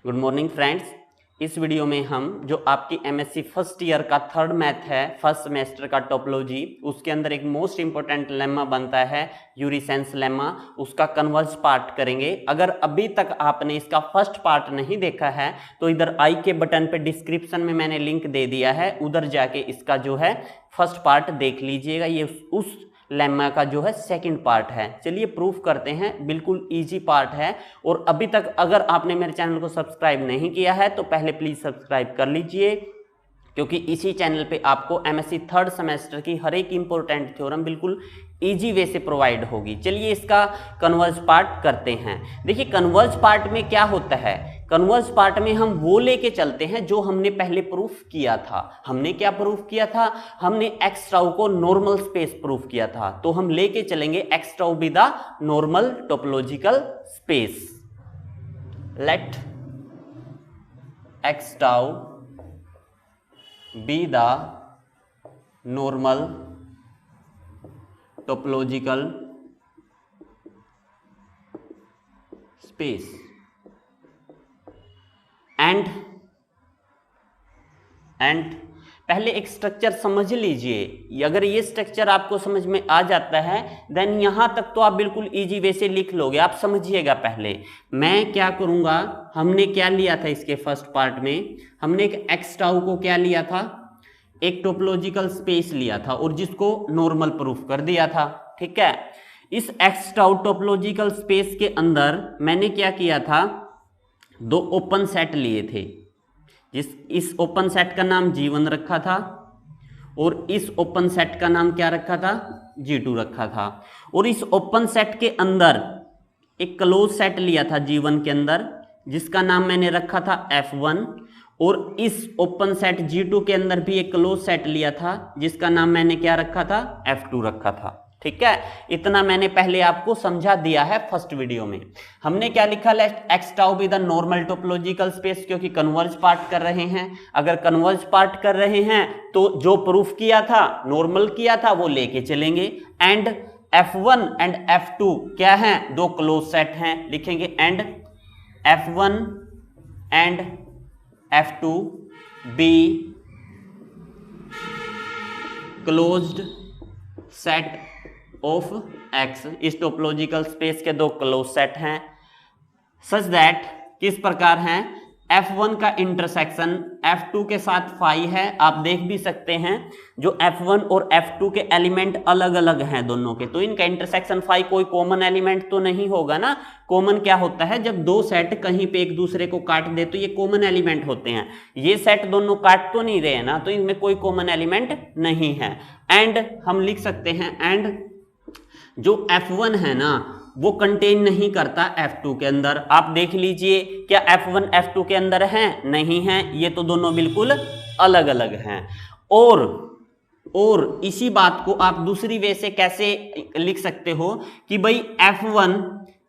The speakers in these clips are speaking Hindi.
Good morning friends. इस वीडियो में हम जो आपकी एमएससी फर्स्ट ईयर का थर्ड मैथ है, फर्स्ट सेमेस्टर का टोपोलॉजी, उसके अंदर एक मोस्ट इंपॉर्टेंट लेमा बनता है यूरिसेंस लेमा, उसका कन्वर्ज पार्ट करेंगे। अगर अभी तक आपने इसका फर्स्ट पार्ट नहीं देखा है तो इधर आई के बटन पे डिस्क्रिप्शन में मैंने लिंक दे दिया है, उधर जाके इसका जो है फर्स्ट पार्ट देख लीजिएगा। ये उस लेमा का जो है सेकंड पार्ट है। चलिए प्रूफ करते हैं, बिल्कुल इजी पार्ट है। और अभी तक अगर आपने मेरे चैनल को सब्सक्राइब नहीं किया है तो पहले प्लीज सब्सक्राइब कर लीजिए, क्योंकि इसी चैनल पे आपको एमएससी थर्ड सेमेस्टर की हर एक इंपॉर्टेंट थ्योरम बिल्कुल इजी वे से प्रोवाइड होगी। चलिए इसका कन्वर्ज पार्ट करते हैं। देखिए कन्वर्ज पार्ट में क्या होता है, कन्वर्ज पार्ट में हम वो लेके चलते हैं जो हमने पहले प्रूफ किया था। हमने क्या प्रूफ किया था, हमने एक्स टाउ को नॉर्मल स्पेस प्रूफ किया था, तो हम लेके चलेंगे X tau be the normal topological space. Let X tau be the normal topological space and पहले एक स्ट्रक्चर समझ लीजिए। अगर ये स्ट्रक्चर आपको समझ में आ जाता है देन यहां तक तो आप बिल्कुल इजी वे से लिख लोगे। आप समझिएगा, पहले मैं क्या करूंगा, हमने क्या लिया था इसके फर्स्ट पार्ट में, हमने एक एक्स टाउ को क्या लिया था, एक टोपोलॉजिकल स्पेस लिया था और जिसको नॉर्मल प्रूफ कर दिया था। ठीक है, इस एक्स टाउ टोपोलॉजिकल स्पेस के अंदर मैंने क्या किया था, दो ओपन सेट लिए थे। इस ओपन सेट का नाम G1 रखा था और इस ओपन सेट का नाम क्या रखा था, G2 रखा था। और इस ओपन सेट के अंदर एक क्लोज सेट लिया था G1 के अंदर, जिसका नाम मैंने रखा था F1। और इस ओपन सेट G2 के अंदर भी एक क्लोज सेट लिया था, जिसका नाम मैंने क्या रखा था, F2 रखा था। ठीक है, इतना मैंने पहले आपको समझा दिया है फर्स्ट वीडियो में। हमने क्या लिखा, let X tau be the normal topological space, क्योंकि कन्वर्ज पार्ट कर रहे हैं। अगर कन्वर्ज पार्ट कर रहे हैं तो जो प्रूफ किया था, नॉर्मल किया था, वो लेके चलेंगे। एंड F1 एंड F2 क्या हैं, दो क्लोज सेट हैं, लिखेंगे and F1 and F2 be closed set of x. इस टोपोलॉजिकल स्पेस के दो क्लोज सेट हैं सच दैट, किस प्रकार हैं, F1 का इंटरसेक्शन F2 के साथ फाई है। आप देख भी सकते हैं जो F1 और F2 के एलिमेंट अलग अलग हैं दोनों के, तो इनका इंटरसेक्शन फाई कोई कॉमन एलिमेंट तो नहीं होगा ना। कॉमन क्या होता है, जब दो सेट कहीं पे एक दूसरे को काट दे तो ये कॉमन एलिमेंट होते हैं। ये सेट दोनों काट तो नहीं रहे ना, तो इनमें कोई कॉमन एलिमेंट नहीं है। एंड हम लिख सकते हैं एंड जो F1 है ना वो कंटेन नहीं करता F2 के अंदर। आप देख लीजिए, क्या F1 F2 के अंदर है, नहीं है, ये तो दोनों बिल्कुल अलग अलग हैं। और इसी बात को आप दूसरी वे से कैसे लिख सकते हो कि भाई F1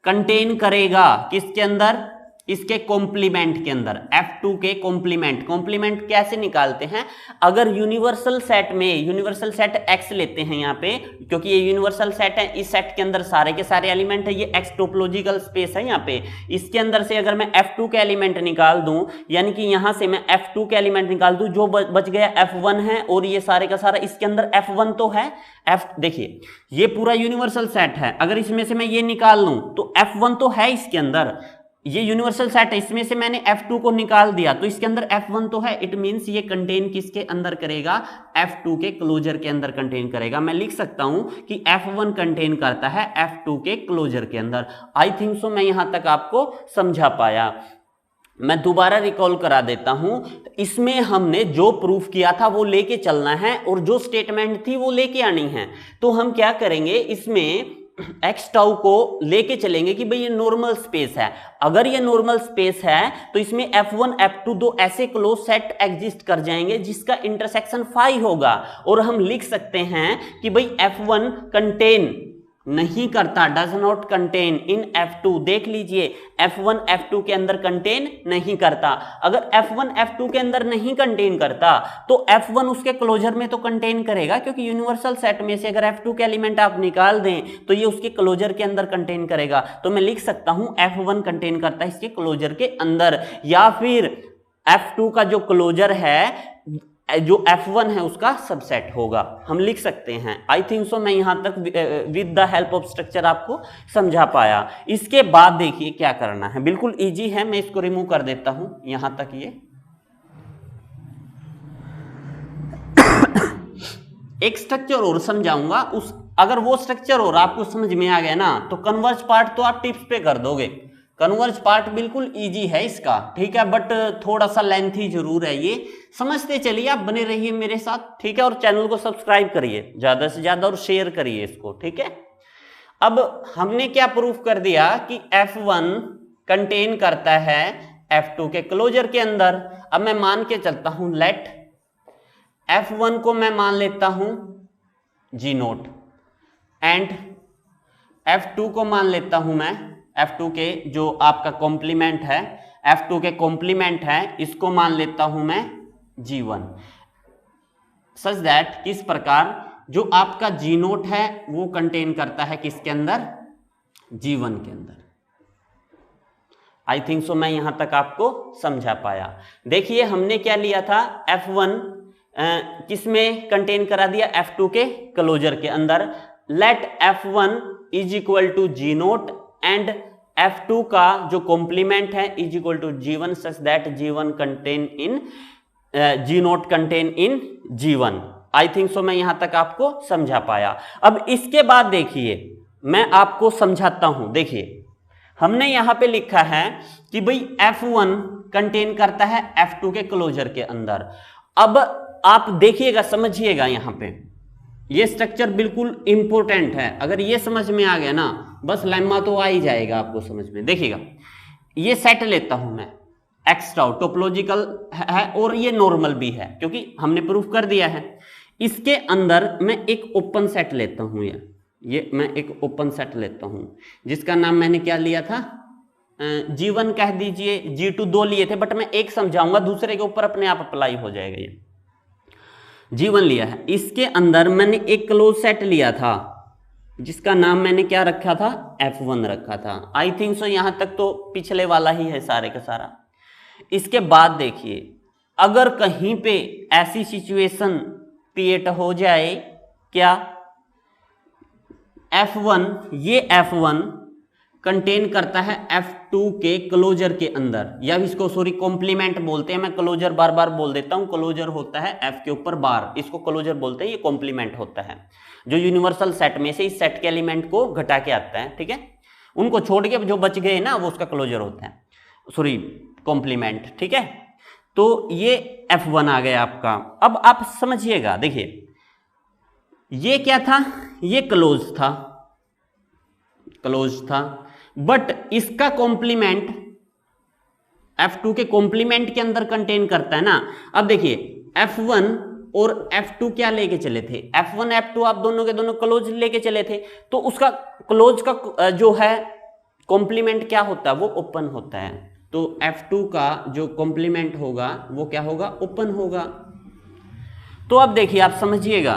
कंटेन करेगा किसके अंदर, इसके कॉम्प्लीमेंट के अंदर, F2 के कॉम्प्लीमेंट कैसे निकालते हैं, अगर यूनिवर्सल सेट में, यूनिवर्सल सेट X लेते हैं यहाँ पे, क्योंकि ये यूनिवर्सल सेट है, इस सेट के अंदर सारे के सारे एलिमेंट है, ये X टोपोलॉजिकल स्पेस है यहाँ पे। इसके अंदर से अगर मैं F2 के एलिमेंट निकाल दूं, यानी कि यहां से मैं F2 के एलिमेंट निकाल दूं, जो बच गया F1 है, और ये सारे का सारा इसके अंदर F1 तो है। देखिए ये पूरा यूनिवर्सल सेट है, अगर इसमें से मैं ये निकाल लूं तो F1 तो है इसके अंदर, ये यूनिवर्सल सेट है, इसमें से मैंने F2 को निकाल दिया तो इसके अंदर F1 तो है। इट मींस ये कंटेन किसके अंदर करेगा, F2 के क्लोजर के अंदर कंटेन करेगा। मैं लिख सकता हूं कि F1 कंटेन करता है F2 के क्लोजर के अंदर। आई थिंक सो मैं यहां तक आपको समझा पाया। मैं दोबारा रिकॉल करा देता हूं, इसमें हमने जो प्रूफ किया था वो लेके चलना है और जो स्टेटमेंट थी वो लेके आनी है। तो हम क्या करेंगे, इसमें एक्स टाउ को लेके चलेंगे कि भाई ये नॉर्मल स्पेस है। अगर ये नॉर्मल स्पेस है तो इसमें F1 F2 दो ऐसे क्लोज सेट एग्जिस्ट कर जाएंगे जिसका इंटरसेक्शन फाई होगा, और हम लिख सकते हैं कि भाई F1 कंटेन नहीं करता, does not contain in F2। देख लीजिए F1 F2 के अंदर कंटेन नहीं करता। अगर F1 F2 के अंदर नहीं कंटेन करता तो F1 उसके क्लोजर में तो कंटेन करेगा, क्योंकि यूनिवर्सल सेट में से अगर F2 के एलिमेंट आप निकाल दें तो ये उसके क्लोजर के अंदर कंटेन करेगा। तो मैं लिख सकता हूं F1 कंटेन करता है इसके क्लोजर के अंदर, या फिर F2 का जो क्लोजर है जो F1 है उसका सबसेट होगा, हम लिख सकते हैं। आई थिंक सो मैं यहां तक with the help of structure आपको समझा पाया। इसके बाद देखिए क्या करना है, बिल्कुल इजी है, मैं इसको रिमूव कर देता हूं यहां तक। ये एक स्ट्रक्चर और समझाऊंगा, उस अगर वो स्ट्रक्चर और आपको समझ में आ गया ना तो कन्वर्ज पार्ट तो आप टिप्स पे कर दोगे। कन्वर्ज पार्ट बिल्कुल इजी है इसका, ठीक है, बट थोड़ा सा लेंथी जरूर है। ये समझते चलिए, आप बने रहिए मेरे साथ, ठीक है, और चैनल को सब्सक्राइब करिए ज्यादा से ज्यादा और शेयर करिए इसको, ठीक है। अब हमने क्या प्रूफ कर दिया कि F1 कंटेन करता है F2 के क्लोजर के अंदर। अब मैं मान के चलता हूं, लेट F1 को मैं मान लेता हूं G0 एंड F2 को मान लेता हूं मैं F2 के जो आपका कॉम्प्लीमेंट है, F2 के कॉम्प्लीमेंट है, इसको मान लेता हूं मैं G1, सच दैट किस प्रकार जो आपका G0 है वो कंटेन करता है किसके अंदर, G1 के अंदर। आई थिंक सो मैं यहां तक आपको समझा पाया। देखिए हमने क्या लिया था, F1 किसमें कंटेन करा दिया, F2 के क्लोजर के अंदर। Let F1 is equal to G0 and F2 का जो कॉम्प्लीमेंट है is equal to G1 such that G1 contain in G0 contain in G1। I think so मैं यहां तक आपको समझा पाया। अब इसके बाद देखिए मैं आपको समझाता हूं। देखिए हमने यहां पे लिखा है कि भाई F1 कंटेन करता है F2 के क्लोजर के अंदर। अब आप देखिएगा, समझिएगा, यहां पे ये स्ट्रक्चर बिल्कुल इंपॉर्टेंट है। अगर ये समझ में आ गया ना बस लेम्मा तो आ ही जाएगा आपको समझ में। देखिएगा ये सेट लेता हूं मैं, एक्स टाउ टोपोलॉजिकल है और ये नॉर्मल भी है क्योंकि हमने प्रूफ कर दिया है। इसके अंदर मैं एक ओपन सेट लेता हूं, ये मैं एक ओपन सेट लेता हूं जिसका नाम मैंने क्या लिया था, G1 कह दीजिए, G2 दो लिए थे बट मैं एक समझाऊंगा, दूसरे के ऊपर अपने आप अप्लाई हो जाएगा। ये G1 लिया है, इसके अंदर मैंने एक क्लोज सेट लिया था जिसका नाम मैंने क्या रखा था, F1 रखा था। आई थिंक सो यहां तक तो पिछले वाला ही है सारे का सारा। इसके बाद देखिए अगर कहीं पे ऐसी सिचुएशन क्रिएट हो जाए, क्या F1, ये F1 कंटेन करता है F2 के क्लोजर के अंदर, या इसको सॉरी कॉम्प्लीमेंट बोलते हैं, मैं क्लोजर बार बार बोल देता हूं। क्लोजर होता है F के ऊपर बार, इसको क्लोजर बोलते हैं, ये कॉम्प्लीमेंट होता है जो यूनिवर्सल सेट में से इस सेट के एलिमेंट को घटा के आता है, ठीक है। उनको छोड़ के जो बच गए ना वो उसका क्लोजर होता है, सॉरी कॉम्प्लीमेंट, ठीक है। तो ये F1 आ गया आपका। अब आप समझिएगा, देखिए ये क्या था, ये क्लोज था, बट इसका कॉम्प्लीमेंट F2 के कॉम्प्लीमेंट के अंदर कंटेन करता है ना। अब देखिए F1 और F2 क्या लेके चले थे, F1 F2 आप दोनों के दोनों क्लोज लेके चले थे, तो उसका क्लोज का जो है कॉम्प्लीमेंट क्या होता है, वो ओपन होता है। तो F2 का जो कॉम्प्लीमेंट होगा वो क्या होगा, ओपन होगा। तो अब देखिए आप समझिएगा,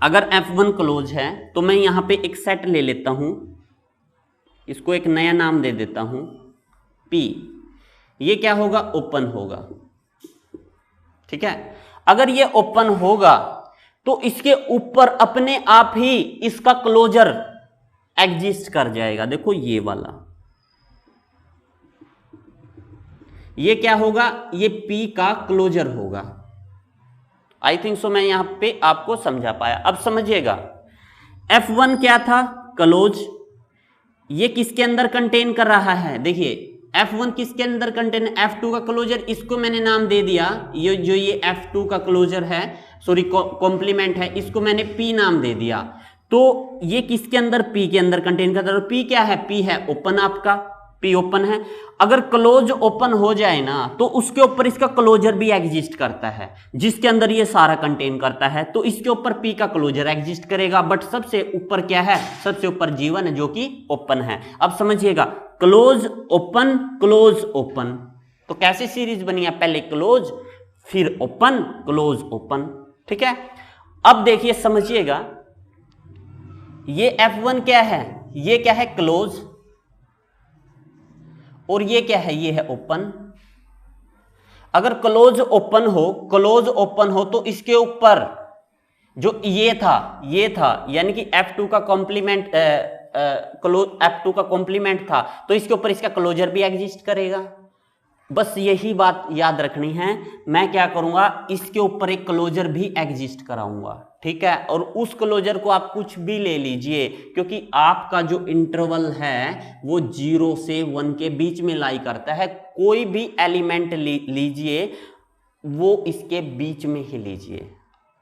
अगर F1 क्लोज है तो मैं यहां पे एक सेट ले लेता हूं, इसको एक नया नाम दे देता हूं P। ये क्या होगा, ओपन होगा, ठीक है। अगर ये ओपन होगा तो इसके ऊपर अपने आप ही इसका क्लोजर एग्जिस्ट कर जाएगा। देखो ये वाला, ये क्या होगा, ये P का क्लोजर होगा। आई थिंक सो मैं यहां पे आपको समझा पाया। अब समझिएगा F1 क्या था, क्लोज, ये किसके अंदर कंटेन कर रहा है, देखिए F1 किसके अंदर कंटेन, F2 का क्लोजर, इसको मैंने नाम दे दिया, ये जो ये F2 का क्लोजर है, सॉरी कॉम्प्लीमेंट है, इसको मैंने P नाम दे दिया। तो ये किसके अंदर, P के अंदर कंटेन करता है। P क्या है, P है ओपन आपका, P ओपन है। अगर क्लोज ओपन हो जाए ना तो उसके ऊपर इसका क्लोजर भी एग्जिस्ट करता है, जिसके अंदर ये सारा कंटेन करता है, तो इसके ऊपर P का क्लोजर एग्जिस्ट करेगा। बट सबसे ऊपर क्या है, सबसे ऊपर G1 है जो कि ओपन है। अब समझिएगा, क्लोज ओपन, तो कैसे सीरीज बनी है, पहले क्लोज फिर ओपन, क्लोज ओपन, ठीक है। अब देखिए समझिएगा, ये F1 क्या है, ये क्या है क्लोज, और ये क्या है, ये है ओपन। अगर क्लोज ओपन हो तो इसके ऊपर जो ये था यानी कि F2 का कॉम्प्लीमेंट F2 का कॉम्प्लीमेंट था, तो इसके ऊपर इसका क्लोजर भी एग्जिस्ट करेगा। बस यही बात याद रखनी है। मैं क्या करूंगा, इसके ऊपर एक क्लोजर भी एग्जिस्ट कराऊंगा, ठीक है। और उस क्लोजर को आप कुछ भी ले लीजिए, क्योंकि आपका जो इंटरवल है वो 0 से 1 के बीच में लाई करता है। कोई भी एलिमेंट लीजिए, वो इसके बीच में ही लीजिए।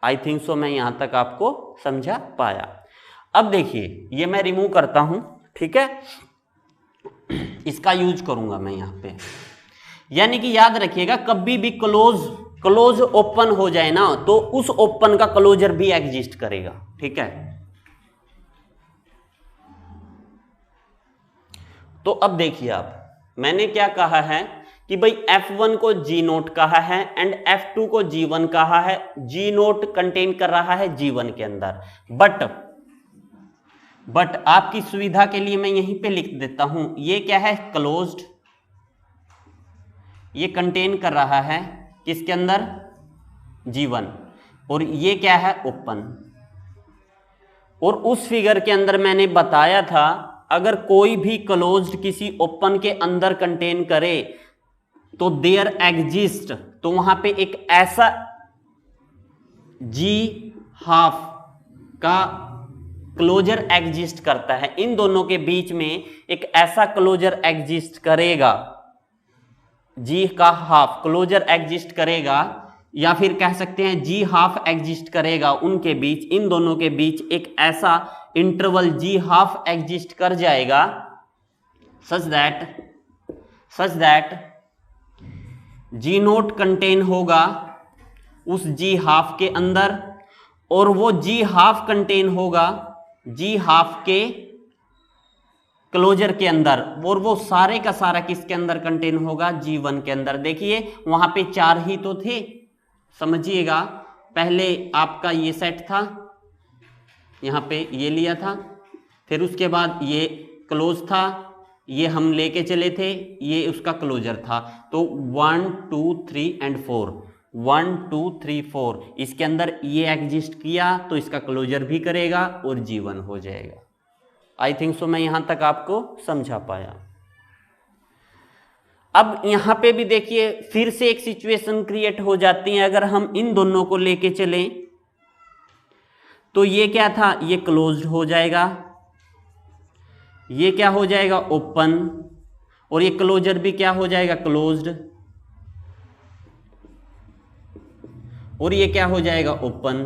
आई थिंक सो मैं यहां तक आपको समझा पाया। अब देखिए, ये मैं रिमूव करता हूं, ठीक है, इसका यूज करूंगा मैं यहां पे। यानी कि याद रखिएगा, कभी भी क्लोज ओपन हो जाए ना तो उस ओपन का क्लोजर भी एग्जिस्ट करेगा, ठीक है। तो अब देखिए, आप मैंने क्या कहा है कि भाई F1 को G0 कहा है एंड F2 को G1 कहा है। G0 कंटेन कर रहा है G1 के अंदर, बट आपकी सुविधा के लिए मैं यहीं पे लिख देता हूं, ये क्या है क्लोज्ड, ये कंटेन कर रहा है किसके अंदर, G1, और ये क्या है ओपन। और उस फिगर के अंदर मैंने बताया था, अगर कोई भी क्लोज्ड किसी ओपन के अंदर कंटेन करे तो देयर एग्जिस्ट, तो वहां पे एक ऐसा G½ का क्लोजर एग्जिस्ट करता है। इन दोनों के बीच में एक ऐसा क्लोजर एग्जिस्ट करेगा, G½ क्लोजर एग्जिस्ट करेगा, या फिर कह सकते हैं G½ एग्जिस्ट करेगा उनके बीच, इन दोनों के बीच एक ऐसा इंटरवल G½ एग्जिस्ट कर जाएगा सच दैट G0 कंटेन होगा उस G½ के अंदर, और वो G½ कंटेन होगा G½ के क्लोजर के अंदर, और वो सारे का सारा किसके अंदर कंटेन होगा, G1 के अंदर। देखिए वहां पे 4 ही तो थे, समझिएगा। पहले आपका ये सेट था, यहां पे ये लिया था, फिर उसके बाद ये क्लोज था, ये हम लेके चले थे, ये उसका क्लोजर था। तो 1 2 3 एंड 4, 1 2 3 4, इसके अंदर ये एग्जिस्ट किया तो इसका क्लोजर भी करेगा और G1 हो जाएगा। आई थिंक सो मैं यहां तक आपको समझा पाया। अब यहां पे भी देखिए, फिर से एक सिचुएशन क्रिएट हो जाती है। अगर हम इन दोनों को लेके चलें तो ये क्या था, ये क्लोज्ड हो जाएगा, ये क्या हो जाएगा ओपन, और ये क्लोजर भी क्या हो जाएगा क्लोज्ड, और ये क्या हो जाएगा ओपन।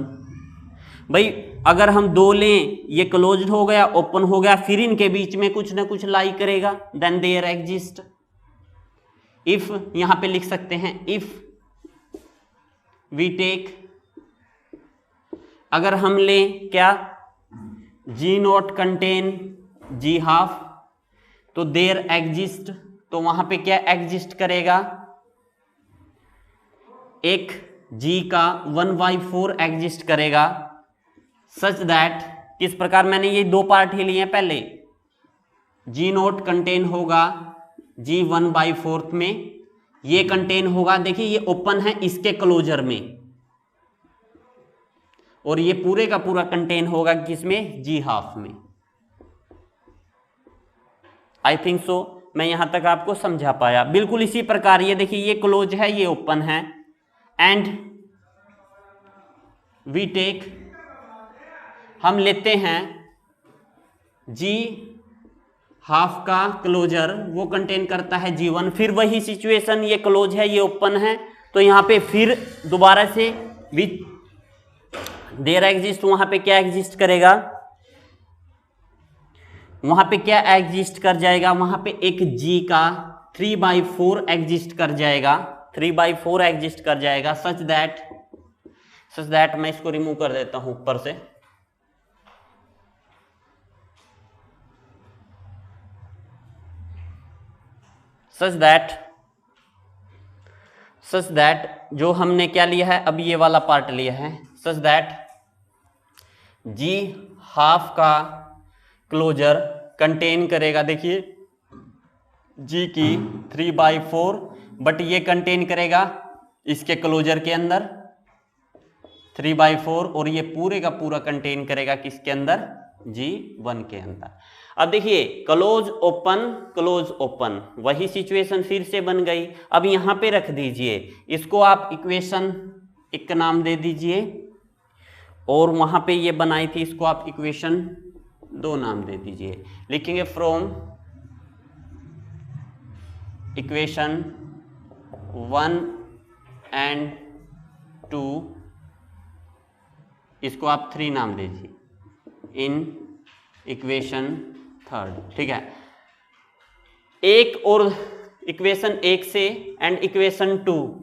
भाई अगर हम 2 लें, ये क्लोज्ड हो गया, ओपन हो गया, फिर इनके बीच में कुछ ना कुछ लाई करेगा, देन देयर एग्जिस्ट। इफ यहां पे लिख सकते हैं, इफ वी टेक, अगर हम लें क्या, G0 कंटेन G½ तो देयर एग्जिस्ट, तो वहां पे क्या एग्जिस्ट करेगा, एक G का 1/4 एग्जिस्ट करेगा, सच दैट, किस प्रकार, मैंने ये 2 पार्ट ही लिए हैं। पहले G0 कंटेन होगा G1/4 में, ये कंटेन होगा, देखिए ये ओपन है इसके क्लोजर में, और ये पूरे का पूरा कंटेन होगा किसमें, G½ में। आई थिंक सो मैं यहां तक आपको समझा पाया। बिल्कुल इसी प्रकार ये देखिए, ये क्लोज है, ये ओपन है, एंड वी टेक, हम लेते हैं G½ का क्लोजर, वो कंटेन करता है G1। फिर वही सिचुएशन, ये क्लोज है, ये ओपन है, तो यहां पे फिर दोबारा से देयर एग्जिस्ट, वहां पे क्या एग्जिस्ट करेगा, वहां पे क्या एग्जिस्ट कर जाएगा, वहां पे एक जी का 3/4 एग्जिस्ट कर जाएगा, 3/4 एग्जिस्ट कर जाएगा, सच दैट मैं इसको रिमूव कर देता हूं ऊपर से, सच दैट जो हमने क्या लिया है, अब ये वाला पार्ट लिया है, सच दैट जी हाफ का क्लोजर कंटेन करेगा, देखिए जी की 3/4, बट ये कंटेन करेगा इसके क्लोजर के अंदर 3/4, और ये पूरे का पूरा कंटेन करेगा किसके अंदर, G1 के अंदर। अब देखिए क्लोज ओपन वही सिचुएशन फिर से बन गई। अब यहां पे रख दीजिए इसको, आप इक्वेशन 1 का नाम दे दीजिए, और वहां पे ये बनाई थी इसको आप इक्वेशन 2 नाम दे दीजिए। लिखेंगे फ्रॉम इक्वेशन 1 एंड 2, इसको आप 3 नाम दीजिए इन इक्वेशन 3, ठीक है। एक और इक्वेशन 1 से एंड इक्वेशन 2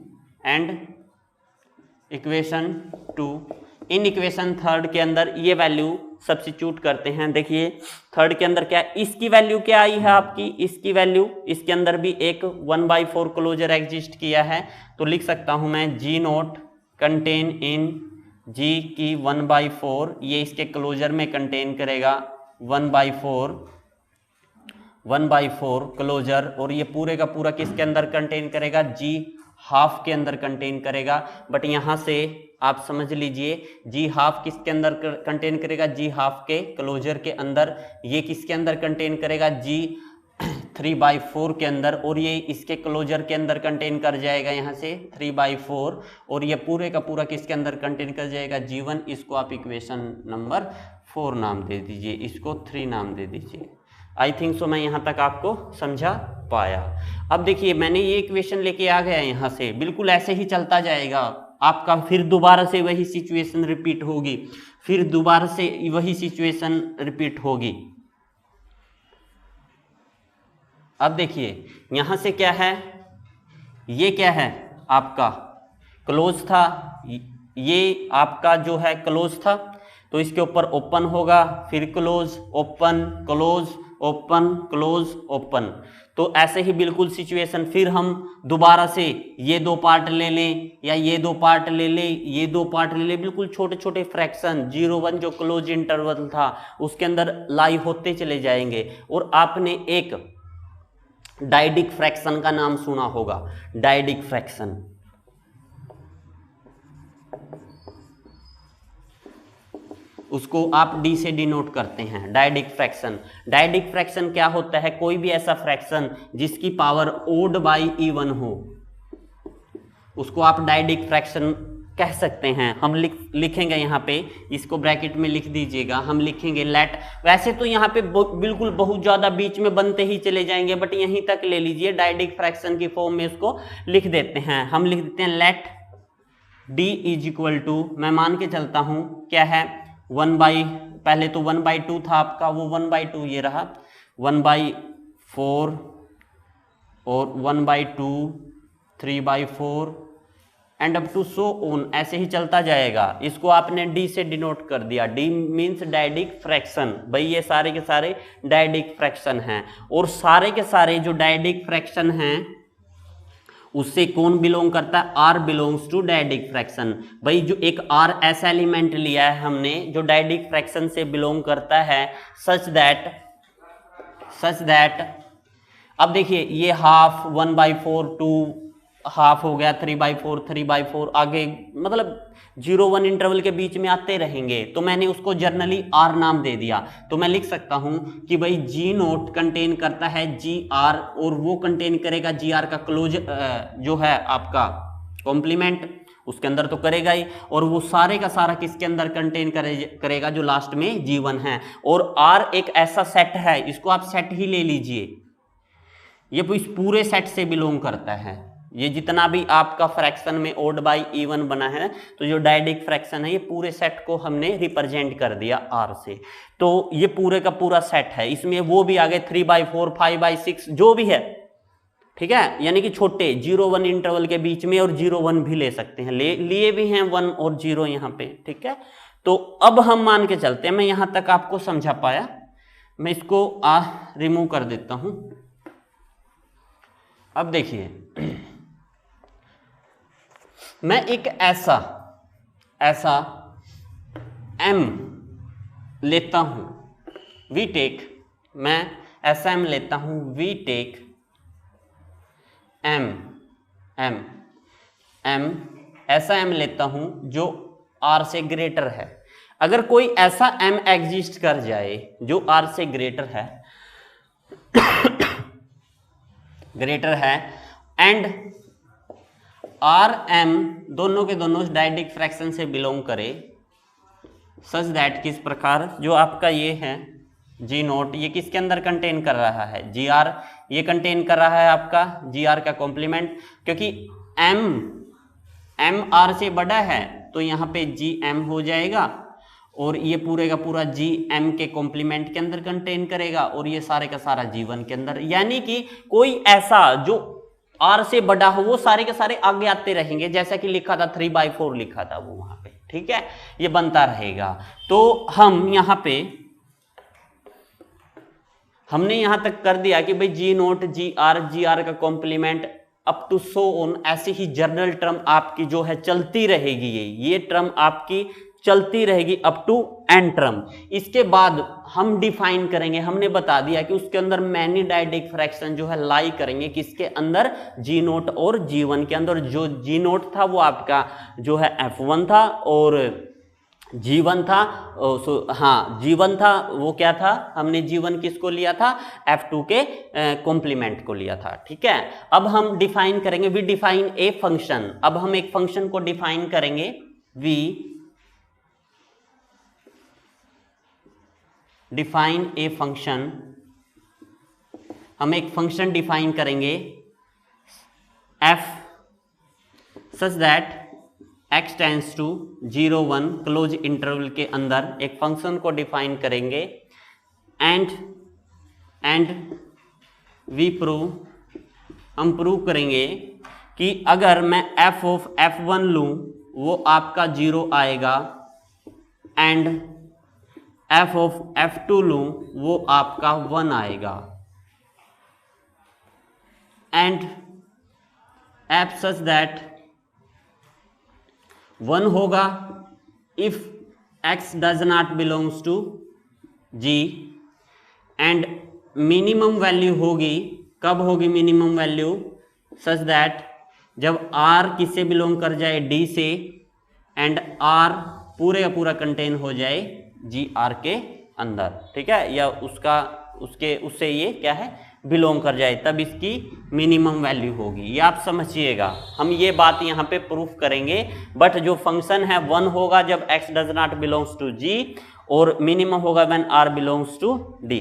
इन इक्वेशन 3 के अंदर ये वैल्यू सब्स्टिट्यूट करते हैं। देखिए 3 के अंदर क्या, इसकी वैल्यू क्या आई है आपकी, इसकी वैल्यू, इसके अंदर भी एक 1/4 क्लोजर एग्जिस्ट किया है, तो लिख सकता हूं मैं G0 कंटेन इन G की 1/4, ये इसके क्लोजर में कंटेन करेगा 1/4 क्लोजर, और ये पूरे का पूरा किसके अंदर कंटेन करेगा, G हाफ के अंदर कंटेन करेगा। बट यहाँ से आप समझ लीजिए G हाफ किसके अंदर कंटेन करेगा, G हाफ के क्लोजर के अंदर, ये किसके अंदर कंटेन करेगा, G 3/4 के अंदर, और ये इसके क्लोजर के अंदर कंटेन कर जाएगा यहाँ से 3/4, और ये पूरे का पूरा किसके अंदर कंटेन कर जाएगा, G1। इसको आप इक्वेशन नंबर 4 नाम दे दीजिए, इसको 3 नाम दे दीजिए। आई थिंक सो मैं यहाँ तक आपको समझा पाया। अब देखिए मैंने ये इक्वेशन लेके आ गया यहाँ से, बिल्कुल ऐसे ही चलता जाएगा आपका, फिर दोबारा से वही सिचुएशन रिपीट होगी, फिर दोबारा से वही सिचुएशन रिपीट होगी। अब देखिए यहां से क्या है, ये क्या है आपका क्लोज था, ये आपका जो है क्लोज था, तो इसके ऊपर ओपन होगा, फिर close open close open close open, तो ऐसे ही बिल्कुल सिचुएशन। फिर हम दोबारा से ये 2 पार्ट ले लें, या ये 2 पार्ट ले लें, ये 2 पार्ट ले लें, बिल्कुल छोटे छोटे फ्रैक्शन 0-1 जो क्लोज इंटरवल था उसके अंदर लाई होते चले जाएंगे। और आपने एक डायडिक फ्रैक्शन का नाम सुना होगा, डायडिक फ्रैक्शन, उसको आप डी से डिनोट करते हैं, डायडिक फ्रैक्शन। डायडिक फ्रैक्शन क्या होता है, कोई भी ऐसा फ्रैक्शन जिसकी पावर ओड बाई इवन हो, उसको आप डायडिक फ्रैक्शन कह सकते हैं। हम लिखेंगे यहाँ पे, इसको ब्रैकेट में लिख दीजिएगा, हम लिखेंगे लेट, वैसे तो यहाँ पे बिल्कुल बहुत ज्यादा बीच में बनते ही चले जाएंगे, बट यहीं तक ले लीजिए, डायडिक फ्रैक्शन की फॉर्म में उसको लिख देते हैं। हम लिख देते हैं let D is equal to, मैं मान के चलता हूं क्या है, पहले तो 1/2 था आपका, वो 1/2 ये रहा, 1/4 और 1/2 3/4 and up to so on, ऐसे ही चलता जाएगा। इसको आपने डी से डिनोट कर दिया, डी मीन्स डायडिक फ्रैक्शन। भाई ये सारे के सारे डायडिक फ्रैक्शन हैं, और सारे के सारे जो डायडिक फ्रैक्शन हैं उससे कौन बिलोंग करता है, r belongs to dyadic fraction. भाई जो एक आर ऐसा एलिमेंट लिया है हमने जो डायडिक फ्रैक्शन से बिलोंग करता है, सच दैट अब देखिए ये हाफ 1/4 2 हाफ हो गया, 3/4 आगे मतलब 0-1 इंटरवल के बीच में आते रहेंगे, तो मैंने उसको जर्नली आर नाम दे दिया। तो मैं लिख सकता हूं कि भाई G0 कंटेन करता है GR, और वो कंटेन करेगा GR का क्लोज जो है आपका कॉम्प्लीमेंट, उसके अंदर तो करेगा ही, और वो सारे का सारा किसके अंदर कंटेन करेगा, जो लास्ट में G1 है। और R एक ऐसा सेट है, इसको आप सेट ही ले लीजिए, ये इस पूरे सेट से बिलोंग करता है, ये जितना भी आपका फ्रैक्शन में ओड बाई इवन बना है, तो जो डायडिक फ्रैक्शन है ये पूरे सेट को हमने रिप्रेजेंट कर दिया आर से। तो ये पूरे का पूरा सेट है, इसमें वो भी आ गए 3/4, 5/6 जो भी है, ठीक है, यानी कि छोटे 0-1 इंटरवल के बीच में, और 0-1 भी ले सकते हैं, लिए भी हैं 1 और 0 यहाँ पे, ठीक है। तो अब हम मान के चलते हैं, मैं यहां तक आपको समझा पाया, मैं इसको रिमूव कर देता हूं। अब देखिए, मैं एक ऐसा m लेता हूं, वी टेक, मैं ऐसा m लेता हूं, वी टेक m ऐसा m लेता हूं जो r से ग्रेटर है। अगर कोई ऐसा m एग्जिस्ट कर जाए जो r से ग्रेटर है एंड r m दोनों के दोनों डायडिक फ्रैक्शन से बिलोंग करे, सच दैट, किस प्रकार, जो आपका ये है जी नोट, ये किसके अंदर कंटेन कर रहा है, जी आर, ये कंटेन कर रहा है आपका जी आर का कॉम्प्लीमेंट, क्योंकि m r से बड़ा है तो यहाँ पे जी m हो जाएगा, और ये पूरे का पूरा जी m के कॉम्प्लीमेंट के अंदर कंटेन करेगा, और ये सारे का सारा जी1 के अंदर, यानी कि कोई ऐसा जो r से बड़ा हो वो सारे के सारे आगे आते रहेंगे, जैसा कि लिखा था 3/4 लिखा था वो वहां पे, ठीक है, ये बनता रहेगा। तो हम यहाँ पे हमने यहां तक कर दिया कि भाई जी नोट जी आर का complement up to so on, ऐसी ही जर्नल टर्म आपकी जो है चलती रहेगी, ये टर्म आपकी चलती रहेगी अप टू एन टर्म। इसके बाद हम डिफाइन करेंगे, हमने बता दिया कि उसके अंदर मैनी डायडिक फ्रैक्शन जो है लाई करेंगे किसके अंदर, जी नोट और जी1 के अंदर। जो जी नोट था वो आपका जो है F1 था, और G1 था, G1 था वो क्या था, हमने G1 किसको लिया था, F2 के कॉम्प्लीमेंट को लिया था, ठीक है। अब हम डिफाइन करेंगे, वी डिफाइन ए फंक्शन, अब हम एक फंक्शन को डिफाइन करेंगे, वी डिफाइन ए फंक्शन, हम एक फंक्शन डिफाइन करेंगे f such that x tends to 0-1 close interval के अंदर एक फंक्शन को डिफाइन करेंगे, एंड वी प्रूव, हम प्रूव करेंगे कि अगर मैं f ऑफ f1 लूं वो आपका 0 आएगा, एंड f ऑफ f2 लूं वो आपका 1 आएगा, एंड f such that 1 होगा if x does not belongs to g, and minimum value होगी, कब होगी मिनिमम वैल्यू, सच दैट जब r किससे बिलोंग कर जाए, d से, एंड r पूरे का पूरा कंटेन हो जाए जी आर के अंदर, ठीक है, या उससे ये क्या है बिलोंग कर जाए, तब इसकी मिनिमम वैल्यू होगी। ये आप समझिएगा, हम ये बात यहाँ पे प्रूफ करेंगे। बट जो फंक्शन है 1 होगा जब x does not belongs to g, और मिनिमम होगा when r belongs to d।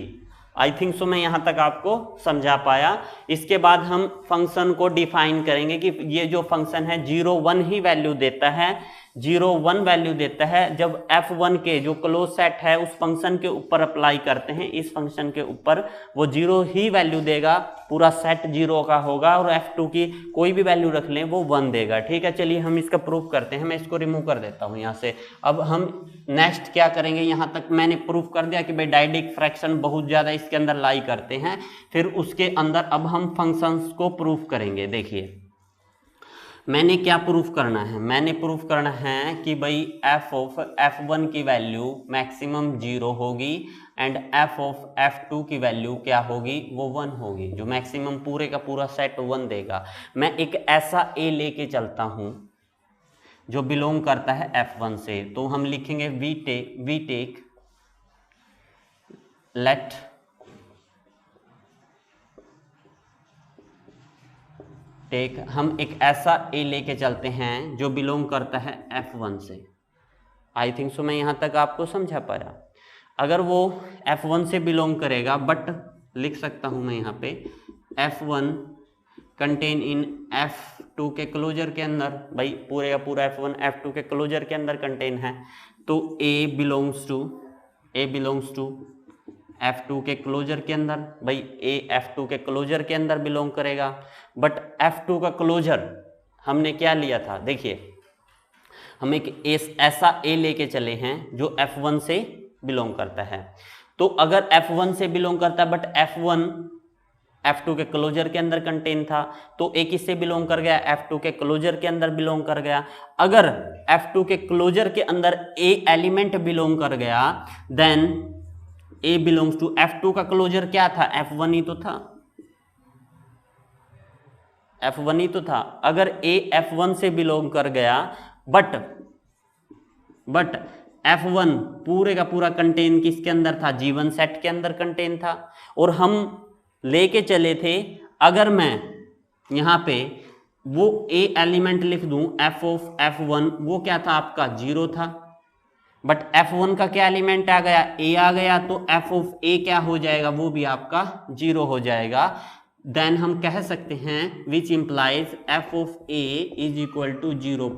I think so मैं यहाँ तक आपको समझा पाया। इसके बाद हम फंक्शन को डिफाइन करेंगे कि ये जो फंक्शन है 0-1 ही वैल्यू देता है, 0-1 वैल्यू देता है। जब f1 के जो क्लोज सेट है उस फंक्शन के ऊपर अप्लाई करते हैं, इस फंक्शन के ऊपर वो 0 ही वैल्यू देगा, पूरा सेट 0 का होगा, और f2 की कोई भी वैल्यू रख लें वो 1 देगा, ठीक है। चलिए हम इसका प्रूफ करते हैं, मैं इसको रिमूव कर देता हूँ यहाँ से। अब हम नेक्स्ट क्या करेंगे, यहाँ तक मैंने प्रूफ कर दिया कि भाई डायडिक फ्रैक्शन बहुत ज़्यादा इसके अंदर लाई करते हैं। फिर उसके अंदर अब हम फंक्शंस को प्रूफ करेंगे। देखिए मैंने क्या प्रूफ करना है, मैंने प्रूफ करना है कि भाई f ऑफ f1 की वैल्यू मैक्सिमम 0 होगी, एंड f ऑफ f2 की वैल्यू क्या होगी, वो 1 होगी, जो मैक्सिमम पूरे का पूरा सेट 1 देगा। मैं एक ऐसा a लेके चलता हूँ जो बिलोंग करता है f1 से, तो हम लिखेंगे वी टेक लेट हम एक ऐसा a लेके चलते हैं जो बिलोंग करता है f1 से। आई थिंक सो मैं यहाँ तक आपको समझा पाया। अगर वो f1 से बिलोंग करेगा, बट लिख सकता हूँ मैं यहाँ पे f1 कंटेन इन F2 के क्लोजर के अंदर, भाई पूरे का पूरा F1 F2 के क्लोजर के अंदर कंटेन है, तो A बिलोंग्स टू F2 के क्लोजर के अंदर, भाई A F2 के क्लोजर के अंदर बिलोंग करेगा। बट F2 का क्लोजर हमने क्या लिया था, देखिए हम एक ऐसा A लेके चले हैं जो F1 से बिलोंग करता है। तो अगर F1 से बिलोंग करता है बट F1 F2 के क्लोजर के अंदर कंटेन था, तो A किससे बिलोंग कर गया, F2 के क्लोजर के अंदर बिलोंग कर गया। अगर F2 के क्लोजर के अंदर A एलिमेंट बिलोंग कर गया, then A belongs to F2 का क्लोजर क्या था, F1 ही तो था, F1 ही तो था। अगर A F1 से बिलोंग कर गया बट F1 पूरे का पूरा कंटेन किसके अंदर था, G1 सेट के अंदर कंटेन था। और हम लेके चले थे, अगर मैं यहाँ पे वो A एलिमेंट लिख दूं F ऑफ F1, वो क्या था आपका 0 था, बट F1 का क्या एलिमेंट आ गया, A आ गया, तो F ऑफ A क्या हो जाएगा, वो भी आपका 0 हो जाएगा। देन हम कह सकते हैं which implies F of A is equal to 0।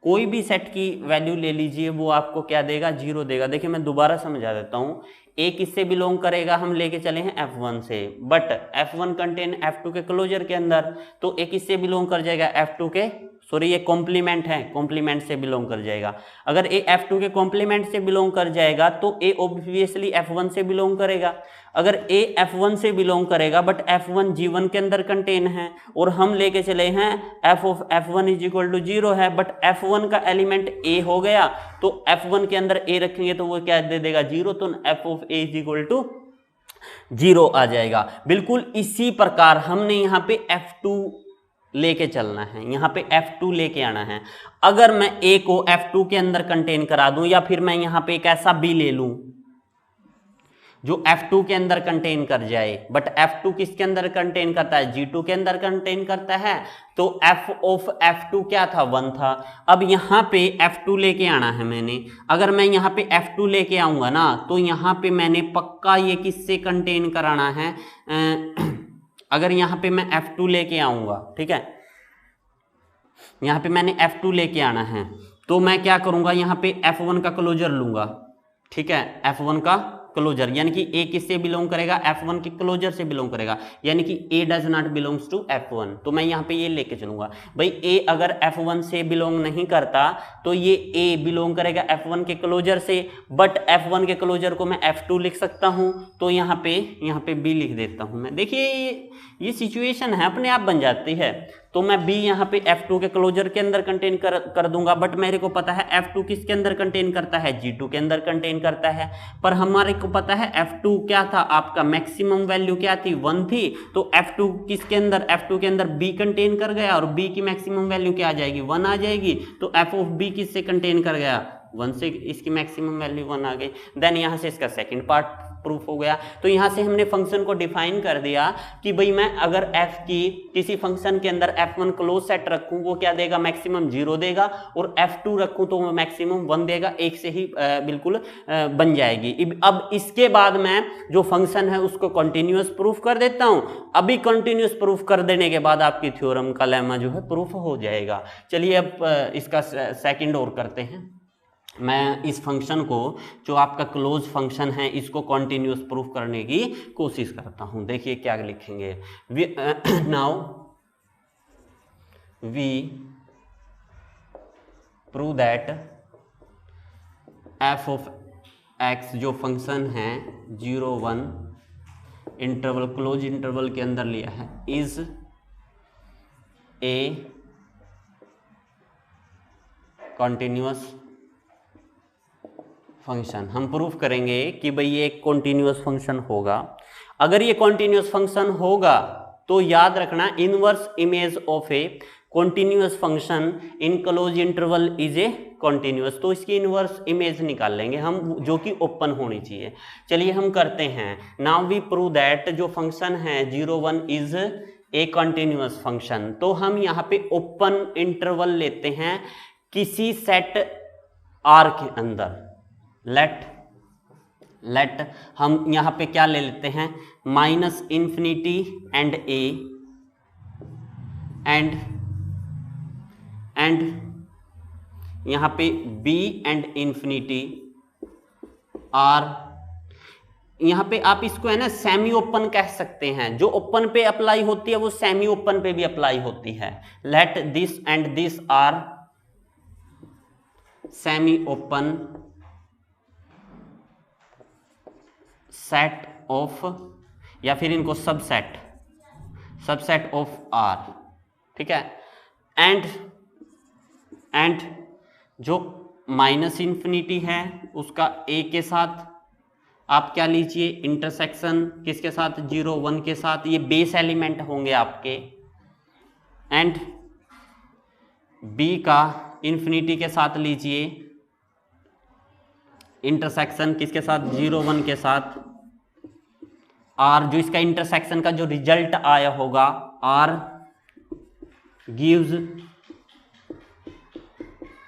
कोई भी सेट की वैल्यू ले लीजिए, वो आपको क्या देगा, 0 देगा। देखिए मैं दोबारा समझा देता हूँ, A किससे बिलोंग करेगा, हम लेके चले हैं F1 से, बट F1 कंटेन F2 के क्लोजर के अंदर, तो A किससे बिलोंग कर जाएगा, F2 के, सॉरी ये कॉम्प्लीमेंट है, कॉम्प्लीमेंट से बिलोंग कर जाएगा। अगर A F2 के कॉम्प्लीमेंट से बिलोंग कर जाएगा तो A ऑब्वियसली F1 से बिलोंग करेगा। अगर A F1 से बिलोंग करेगा बट F1 G1 के अंदर कंटेन है, और हम लेके चले हैं F of F1 is equal to 0 है, बट F1 का एलिमेंट A हो गया, तो F1 के अंदर A रखेंगे तो वो क्या दे देगा, 0, तो F of A is equal to 0 आ जाएगा। बिल्कुल इसी प्रकार हमने यहाँ पे F2 लेके चलना है, यहाँ पे F2 लेके आना है। अगर मैं A को F2 के अंदर कंटेन करा दूं, या फिर मैं यहाँ पे एक ऐसा B ले लूं जो F2 के अंदर कंटेन कर जाए, बट F2 किसके अंदर कंटेन करता है, G2 के अंदर कंटेन करता है, तो F ऑफ F2 क्या था, 1 था। अब यहाँ पे F2 लेके आना है मैंने, अगर मैं यहाँ पे F2 लेके आऊंगा ना, तो यहाँ पे मैंने पक्का ये किससे कंटेन कराना है, अगर यहाँ पे मैं F2 लेके आऊंगा, ठीक है, यहाँ पे मैंने F2 लेके आना है, तो मैं क्या करूंगा, यहाँ पे F1 का क्लोजर लूंगा, ठीक है, F1 का क्लोजर, यानी कि A किससे बिलोंग करेगा, F1 के क्लोजर से बिलोंग करेगा, यानी कि A does not belongs to F1, तो मैं यहाँ पे ये लेके चलूंगा। भाई A अगर F1 से बिलोंग नहीं करता, तो ये A बिलोंग करेगा F1 के क्लोजर से, बट F1 के क्लोजर को मैं F2 लिख सकता हूँ, तो यहाँ पे B लिख देता हूँ मैं। देखिए ये सिचुएशन है, अपने आप बन जाती है। तो मैं B यहाँ पे F2 के क्लोजर के अंदर कंटेन कर दूंगा, बट मेरे को पता है F2 किसके अंदर कंटेन करता है, G2 के अंदर कंटेन करता है। पर हमारे को पता है F2 क्या था, आपका मैक्सिमम वैल्यू क्या थी, 1 थी, तो F2 किसके अंदर, F2 के अंदर B कंटेन कर गया, और B की मैक्सिमम वैल्यू क्या आ जाएगी, 1 आ जाएगी, तो F ऑफ B किससे कंटेन कर गया, 1 से, इसकी मैक्सिमम वैल्यू 1 आ गई। देन यहाँ से इसका सेकंड पार्ट प्रूफ हो गया। तो यहाँ से हमने फंक्शन को डिफाइन कर दिया कि भाई मैं अगर f की किसी फंक्शन के अंदर f1 क्लोज सेट रखूं, वो क्या देगा, मैक्सिमम 0 देगा, और f2 रखूं तो वो मैक्सिमम 1 देगा, एक से ही बिल्कुल बन जाएगी। अब इसके बाद मैं जो फंक्शन है उसको कंटिन्यूअस प्रूफ कर देता हूं। अभी कंटिन्यूअस प्रूफ कर देने के बाद आपकी थ्योरम का लेमा जो है प्रूफ हो जाएगा। चलिए अब इसका सेकंड और करते हैं। मैं इस फंक्शन को, जो आपका क्लोज फंक्शन है, इसको कॉन्टिन्यूस प्रूफ करने की कोशिश करता हूं। देखिए क्या लिखेंगे, now we prove that f of x जो फंक्शन है 0 1 इंटरवल, क्लोज इंटरवल के अंदर लिया है, इज ए कॉन्टिन्यूस फंक्शन। हम प्रूफ करेंगे कि भाई ये एक कॉन्टिन्यूअस फंक्शन होगा। अगर ये कॉन्टिन्यूअस फंक्शन होगा तो याद रखना, inverse image of A continuous function in close interval is a continuous. तो इसकी इनवर्स इमेज निकाल लेंगे हम, जो कि ओपन होनी चाहिए। चलिए हम करते हैं। नाउ वी प्रूव दैट जो फंक्शन है 0 1 इज ए कॉन्टिन्यूअस फंक्शन। तो हम यहाँ पे ओपन इंटरवल लेते हैं किसी सेट आर के अंदर। लेट हम यहाँ पे क्या ले लेते हैं, -∞ एंड a एंड यहाँ पे b एंड इंफिनिटी आर, यहाँ पे आप इसको है ना सेमी ओपन कह सकते हैं, जो ओपन पे अप्लाई होती है वो सेमी ओपन पे भी अप्लाई होती है। Let this and this are semi open set of, या फिर इनको सबसेट ऑफ आर, ठीक है। एंड जो माइनस इंफिनिटी है उसका a के साथ आप क्या लीजिए, इंटरसेक्शन किसके साथ, 0 1 के साथ, ये बेस एलिमेंट होंगे आपके। एंड b का इंफिनिटी के साथ लीजिए इंटरसेक्शन किसके साथ, 0 1 के साथ। r जो इसका इंटरसेक्शन का जो रिजल्ट आया होगा, r gives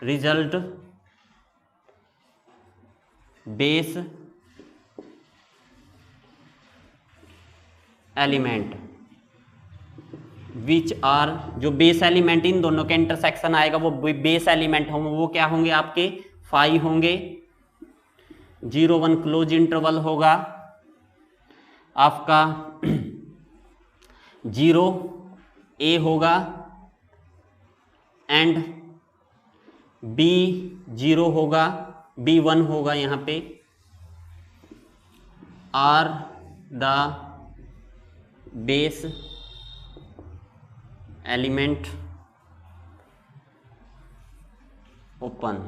result base element which are, जो बेस एलिमेंट इन दोनों के इंटरसेक्शन आएगा वो बेस एलिमेंट होंगे, वो क्या होंगे आपके, फाई होंगे। 0 1 क्लोज इंटरवल होगा आपका 0 a होगा एंड b 0 होगा, b 1 होगा यहाँ पे। Are the base element open,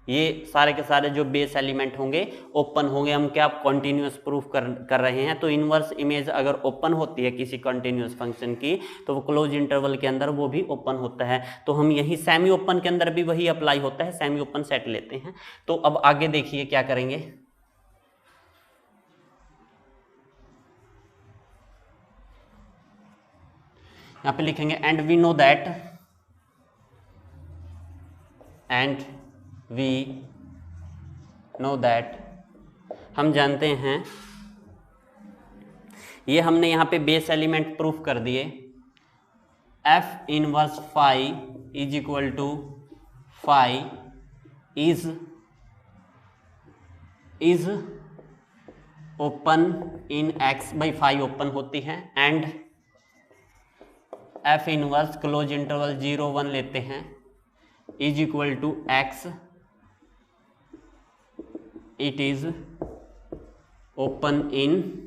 ये सारे के सारे जो बेस एलिमेंट होंगे ओपन होंगे। हम क्या कॉन्टिन्यूस प्रूफ कर रहे हैं, तो इनवर्स इमेज अगर ओपन होती है किसी कॉन्टिन्यूस फंक्शन की तो वो क्लोज इंटरवल के अंदर वो भी ओपन होता है। तो हम यही सेमी ओपन के अंदर भी वही अप्लाई होता है, सेमी ओपन सेट लेते हैं। तो अब आगे देखिए क्या करेंगे, यहाँ पे लिखेंगे एंड वी नो दैट, हम जानते हैं, ये हमने यहाँ पे बेस एलिमेंट प्रूफ कर दिए। F inverse phi is equal to phi is open in X, by phi open होती है। And F inverse close interval 0 1 लेते हैं is equal to X, it is open in